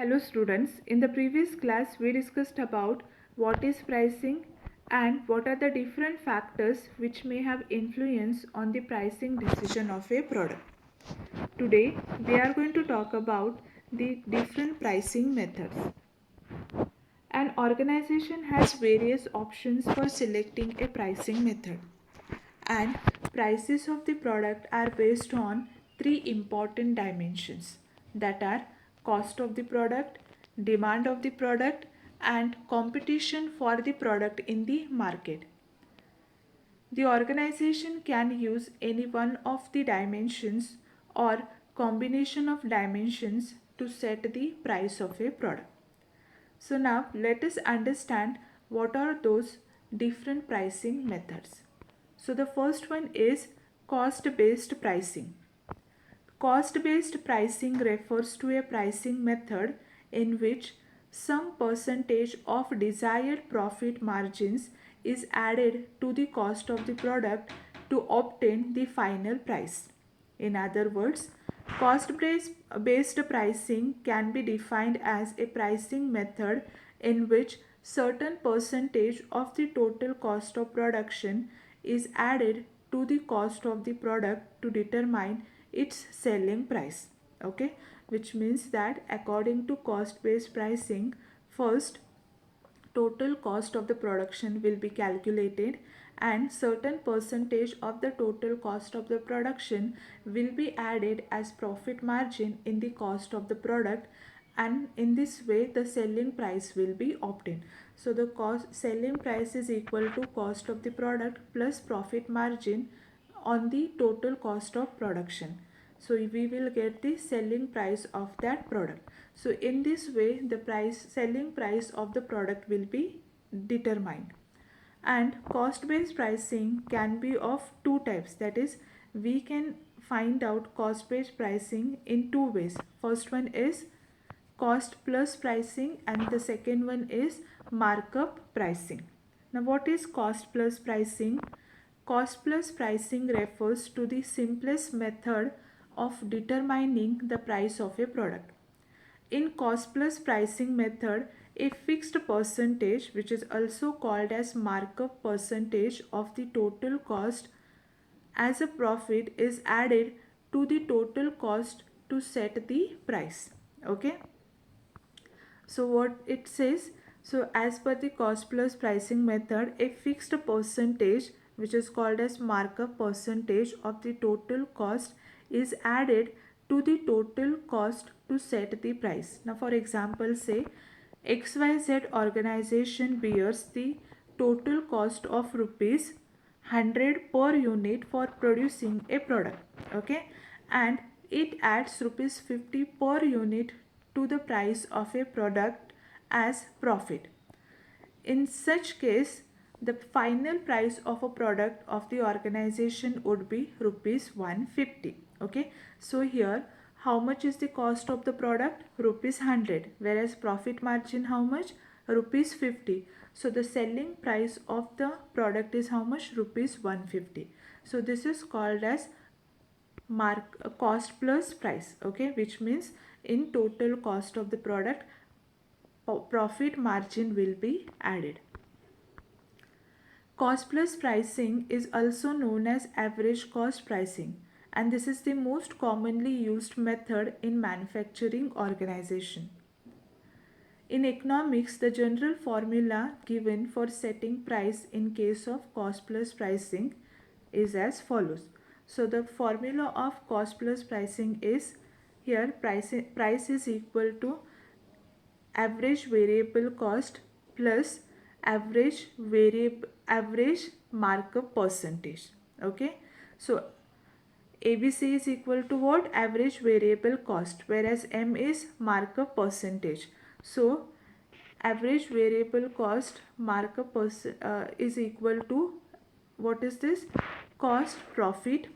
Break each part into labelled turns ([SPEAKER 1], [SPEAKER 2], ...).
[SPEAKER 1] Hello students, in the previous class we discussed about what is pricing and what are the different factors which may have influence on the pricing decision of a product. Today we are going to talk about the different pricing methods. An organization has various options for selecting a pricing method, and prices of the product are based on three important dimensions, that are cost of the product, demand of the product, and competition for the product in the market. The organization can use any one of the dimensions or combination of dimensions to set the price of a product. So now let us understand what are those different pricing methods. So the first one is cost-based pricing. Cost-based pricing refers to a pricing method in which some percentage of desired profit margins is added to the cost of the product to obtain the final price. In other words, cost-based pricing can be defined as a pricing method in which certain percentage of the total cost of production is added to the cost of the product to determine its selling price. Okay, which means that according to cost-based pricing, first total cost of the production will be calculated and certain percentage of the total cost of the production will be added as profit margin in the cost of the product, and in this way the selling price will be obtained. So the selling price is equal to cost of the product plus profit margin on the total cost of production. So we will get the selling price of that product. So in this way the selling price of the product will be determined. And cost based pricing can be of two types, that is we can find out cost based pricing in two ways. First one is cost plus pricing and the second one is markup pricing. Now what is cost plus pricing? Cost plus pricing refers to the simplest method of determining the price of a product. In cost plus pricing method, a fixed percentage, which is also called as markup percentage of the total cost as a profit, is added to the total cost to set the price. Okay. So what it says, so as per the cost plus pricing method, a fixed percentage which is called as markup percentage of the total cost is added to the total cost to set the price. Now for example, say XYZ organization bears the total cost of rupees 100 per unit for producing a product, okay, and it adds rupees 50 per unit to the price of a product as profit. In such case, the final price of a product of the organization would be rupees 150. Okay, so here how much is the cost of the product? Rupees 100, whereas profit margin how much? Rupees 50. So the selling price of the product is how much? Rupees 150. So this is called as cost plus price, okay, which means in total cost of the product profit margin will be added. Cost plus pricing is also known as average cost pricing, and this is the most commonly used method in manufacturing organization. In economics, the general formula given for setting price in case of cost plus pricing is as follows. So the formula of cost plus pricing is, here price is equal to average variable cost plus average markup percentage. Okay, so ABC is equal to what? Average variable cost, whereas M is markup percentage. So average variable cost markup is equal to, what is this? Gross profit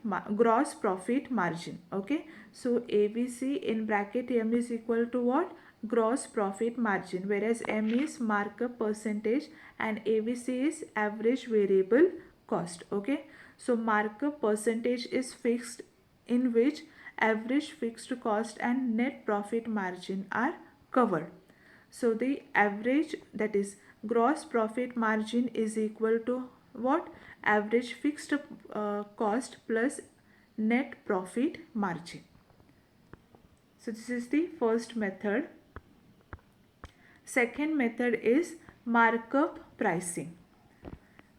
[SPEAKER 1] margin. Okay, so ABC in bracket M is equal to what? Gross profit margin, whereas M is markup percentage and ABC is average variable cost. Okay, so markup percentage is fixed, in which average fixed cost and net profit margin are covered. So the average, that is gross profit margin, is equal to what? Average fixed cost plus net profit margin. So this is the first method. Second method is markup pricing.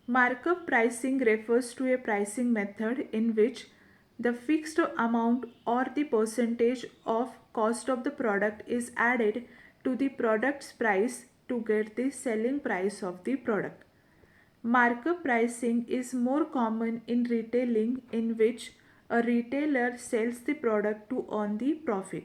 [SPEAKER 1] Markup pricing refers to a pricing method in which the fixed amount or the percentage of cost of the product is added to the product's price to get the selling price of the product. Markup pricing is more common in retailing, in which a retailer sells the product to earn the profit.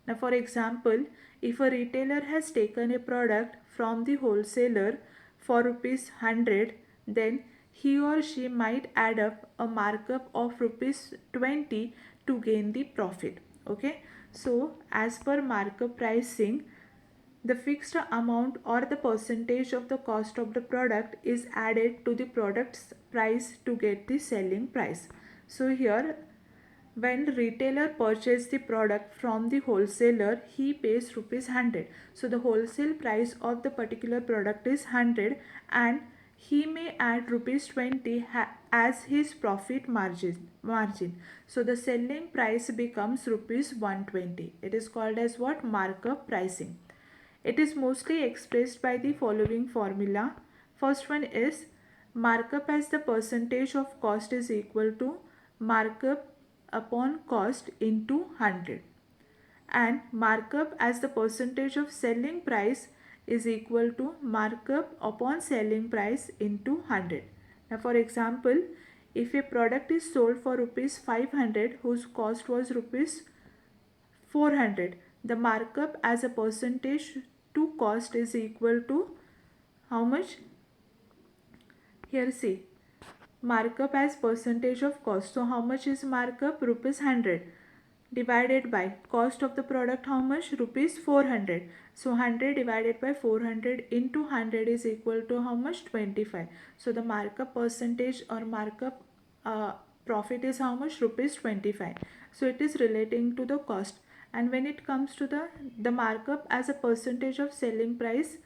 [SPEAKER 1] Now, for example, if a retailer has taken a product from the wholesaler for rupees 100, then he or she might add up a markup of rupees 20 to gain the profit. Okay, so as per markup pricing, the fixed amount or the percentage of the cost of the product is added to the product's price to get the selling price. So here, when retailer purchases the product from the wholesaler, he pays rupees 100. So the wholesale price of the particular product is 100, and he may add rupees 20 as his profit margin. So the selling price becomes rupees 120. It is called as what? Markup pricing. It is mostly expressed by the following formula. First one is markup as the percentage of cost is equal to markup upon cost into 100, and markup as the percentage of selling price is equal to markup upon selling price into 100. Now, for example, if a product is sold for rupees 500 whose cost was rupees 400, the markup as a percentage to cost is equal to how much? Here see, markup as percentage of cost. So how much is markup? Rupees 100 divided by cost of the product, how much? Rupees 400. So 100 divided by 400 into 100 is equal to how much? 25. So the markup percentage or markup profit is how much? Rupees 25. So it is relating to the cost. And when it comes to the markup as a percentage of selling price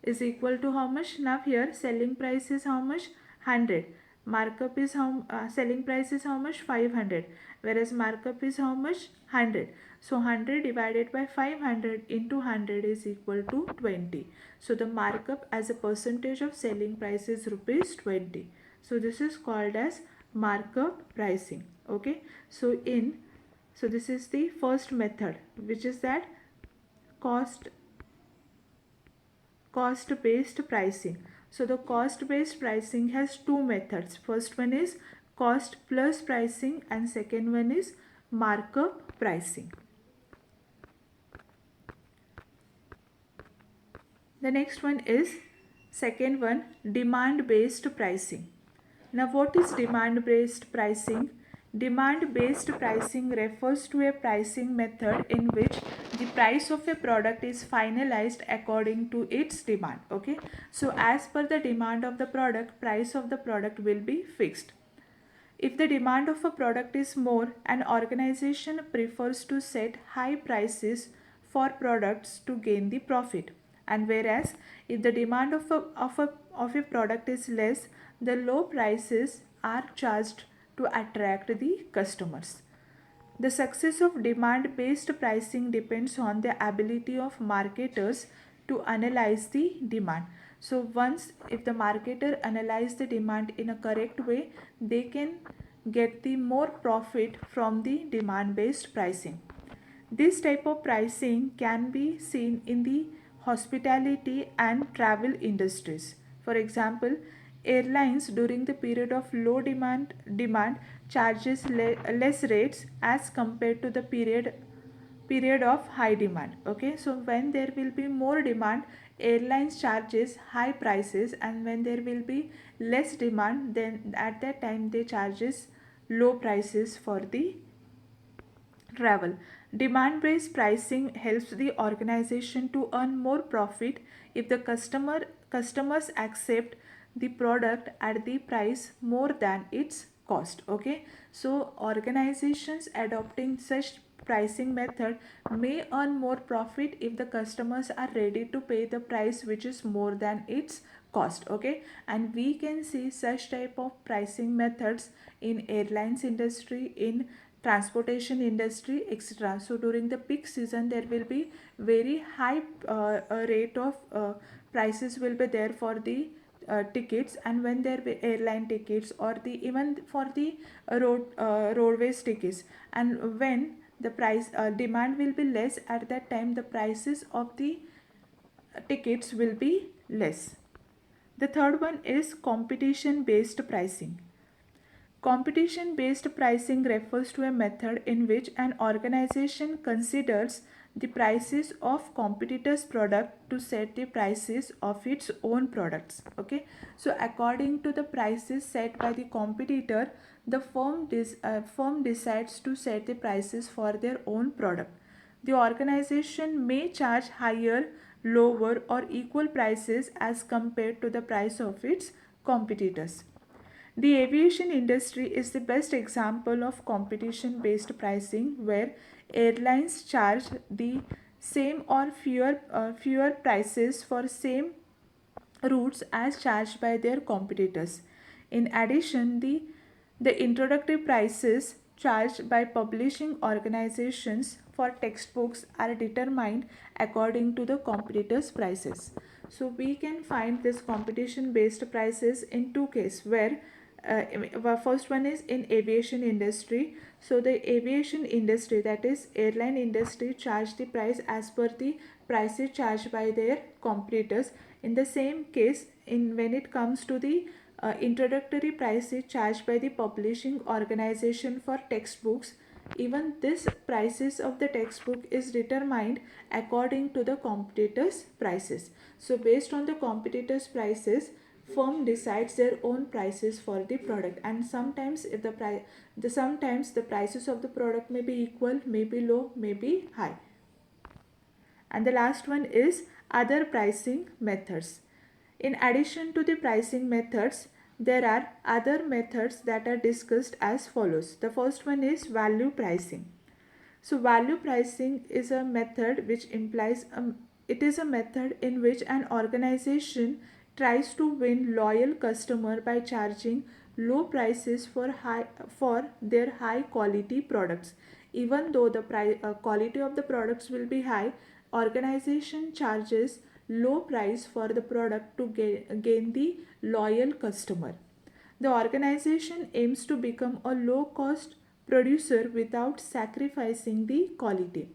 [SPEAKER 1] is equal to how much? Now here selling price is how much? 100. Markup is how selling price is how much? 500, whereas markup is how much? 100. So 100 divided by 500 into 100 is equal to 20. So the markup as a percentage of selling price is rupees 20. So this is called as markup pricing. Okay, so this is the first method, which is that cost based pricing. So the cost based pricing has two methods. First one is cost plus pricing, and second one is markup pricing. The next one is second one, demand based pricing. Now what is demand based pricing? Demand based pricing refers to a pricing method in which the price of a product is finalized according to its demand. Okay, so as per the demand of the product, price of the product will be fixed. If the demand of a product is more, an organization prefers to set high prices for products to gain the profit. And whereas if the demand of a product is less, the low prices are charged to attract the customers. The success of demand based pricing depends on the ability of marketers to analyze the demand. So once if the marketer analyze the demand in a correct way, they can get the more profit from the demand based pricing. This type of pricing can be seen in the hospitality and travel industries. For example, airlines during the period of low demand charges less rates as compared to the period of high demand. Okay, so when there will be more demand, airlines charges high prices, and when there will be less demand, then at that time they charges low prices for the travel. Demand based pricing helps the organization to earn more profit if the customers accept the product at the price more than its cost. Okay, so organizations adopting such pricing method may earn more profit if the customers are ready to pay the price which is more than its cost. Okay, and we can see such type of pricing methods in airlines industry, in transportation industry, etc. So during the peak season there will be very high rate of prices will be there for the tickets, and when there be airline tickets or the even for the roadways tickets, and when the price demand will be less, at that time the prices of the tickets will be less. The third one is competition based pricing. Competition based pricing refers to a method in which an organization considers the prices of competitors' product to set the prices of its own products. Okay, so according to the prices set by the competitor, the firm decides to set the prices for their own product. The organization may charge higher, lower, or equal prices as compared to the price of its competitors. The aviation industry is the best example of competition based pricing, where airlines charge the same or fewer prices for same routes as charged by their competitors. In addition, the introductory prices charged by publishing organizations for textbooks are determined according to the competitors' prices. So we can find this competition based prices in two cases, where first one is in aviation industry. So the aviation industry, that is airline industry, charge the price as per the prices charged by their competitors. In the same case, in when it comes to the introductory prices charged by the publishing organization for textbooks, even this prices of the textbook is determined according to the competitors prices. So based on the competitors prices, firm decides their own prices for the product, and sometimes if sometimes the prices of the product may be equal, may be low, may be high. And the last one is other pricing methods. In addition to the pricing methods, there are other methods that are discussed as follows. The first one is value pricing. So value pricing is a method which implies it is a method in which an organization tries to win loyal customer by charging low prices for their high quality products. Even though the quality of the products will be high, organization charges low price for the product to gain the loyal customer. The organization aims to become a low cost producer without sacrificing the quality,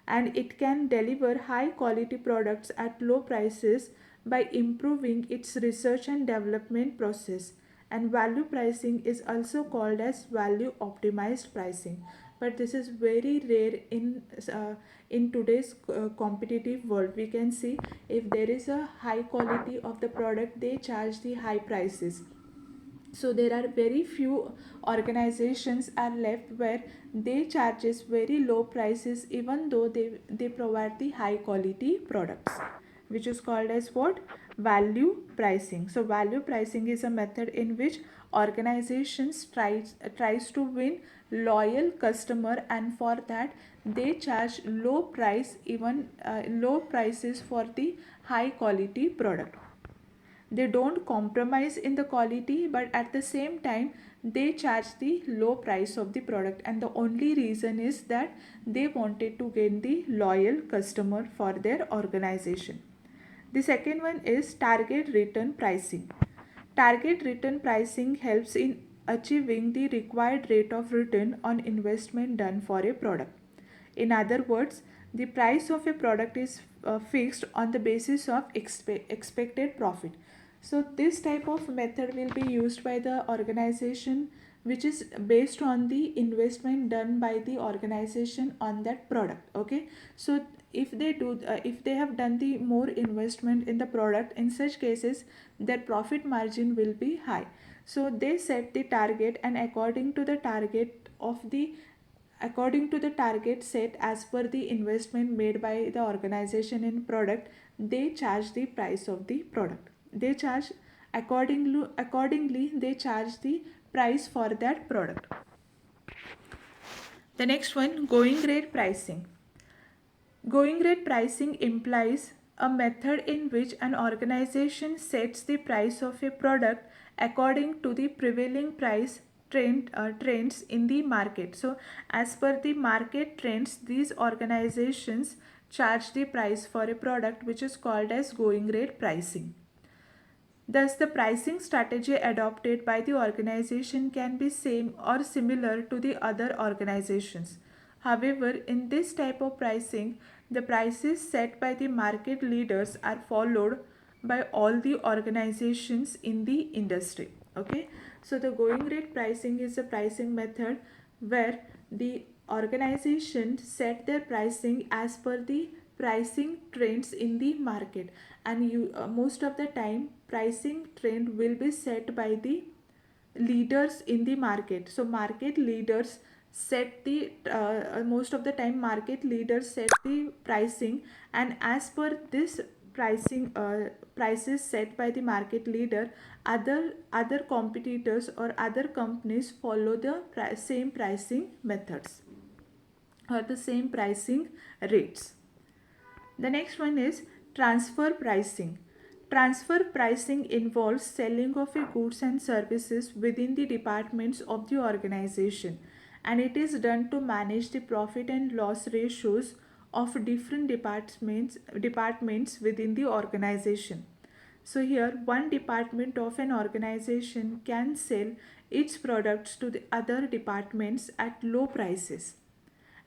[SPEAKER 1] and it can deliver high quality products at low prices by improving its research and development process. And value pricing is also called as value optimized pricing, but this is very rare in today's competitive world. We can see if there is a high quality of the product, they charge the high prices. So there are very few organizations are left where they charges very low prices even though they provide the high quality products, which is called as what? Value pricing. So value pricing is a method in which organizations tries to win loyal customer, and for that they charge low price, even low prices for the high quality product. They don't compromise in the quality, but at the same time they charge the low price of the product, and the only reason is that they wanted to gain the loyal customer for their organization. The second one is target return pricing. Target return pricing helps in achieving the required rate of return on investment done for a product. In other words, the price of a product is fixed on the basis of expected profit. So this type of method will be used by the organization, which is based on the investment done by the organization on that product. Okay, so if they have done the more investment in the product, in such cases their profit margin will be high. So they set the target, and according to the target set as per the investment made by the organization in product, they charge the price of the product. They charge accordingly they charge the price for that product. The next one, going rate pricing. Going rate pricing implies a method in which an organization sets the price of a product according to the prevailing price trends in the market. So, as per the market trends, these organizations charge the price for a product, which is called as going rate pricing. Thus, the pricing strategy adopted by the organization can be same or similar to the other organizations. However, in this type of pricing, the prices set by the market leaders are followed by all the organizations in the industry. Okay, so the going rate pricing is a pricing method where the organization set their pricing as per the pricing trends in the market, and most of the time pricing trend will be set by the leaders in the market. So market leaders set the most of the time market leaders set the pricing, and as per this pricing prices set by the market leader, other competitors or other companies follow the same pricing methods or the same pricing rates. The next one is transfer pricing. Transfer pricing involves selling of a goods and services within the departments of the organization, and it is done to manage the profit and loss ratios of different departments within the organization. So here one department of an organization can sell its products to the other departments at low prices,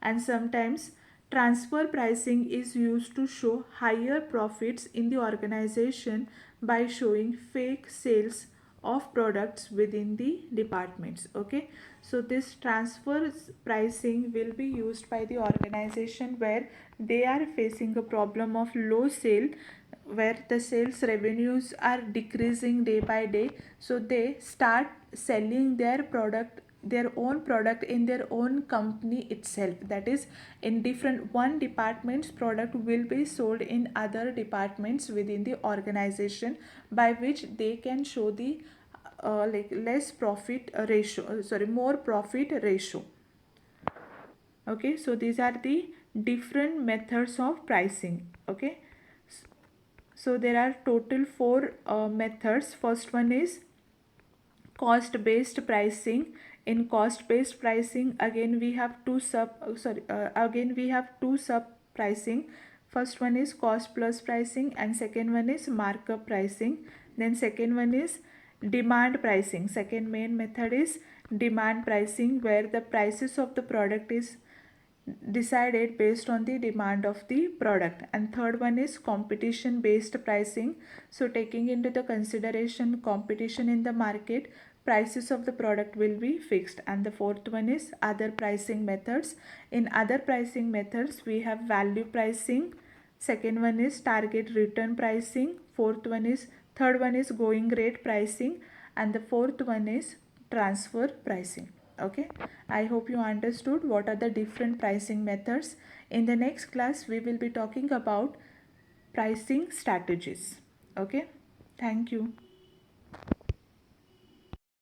[SPEAKER 1] and sometimes transfer pricing is used to show higher profits in the organization by showing fake sales of products within the departments. Okay, so this transfer pricing will be used by the organization where they are facing a problem of low sale, where the sales revenues are decreasing day by day, so they start selling their own product in their own company itself. That is, in different one department's product will be sold in other departments within the organization, by which they can show the less profit ratio, more profit ratio. Okay, so these are the different methods of pricing. Okay, so there are total four methods. First one is cost based pricing. In cost based pricing, again we have two sub pricing. First one is cost plus pricing, and second one is markup pricing. Then second one is demand pricing. Second main method is demand pricing, where the prices of the product is decided based on the demand of the product. And third one is competition based pricing. So taking into the consideration competition in the market, prices of the product will be fixed. And the fourth one is other pricing methods. In other pricing methods, we have value pricing. Second one is target return pricing. Third one is going rate pricing, and the fourth one is transfer pricing. Okay, I hope you understood what are the different pricing methods. In the next class, we will be talking about pricing strategies. Okay, thank you.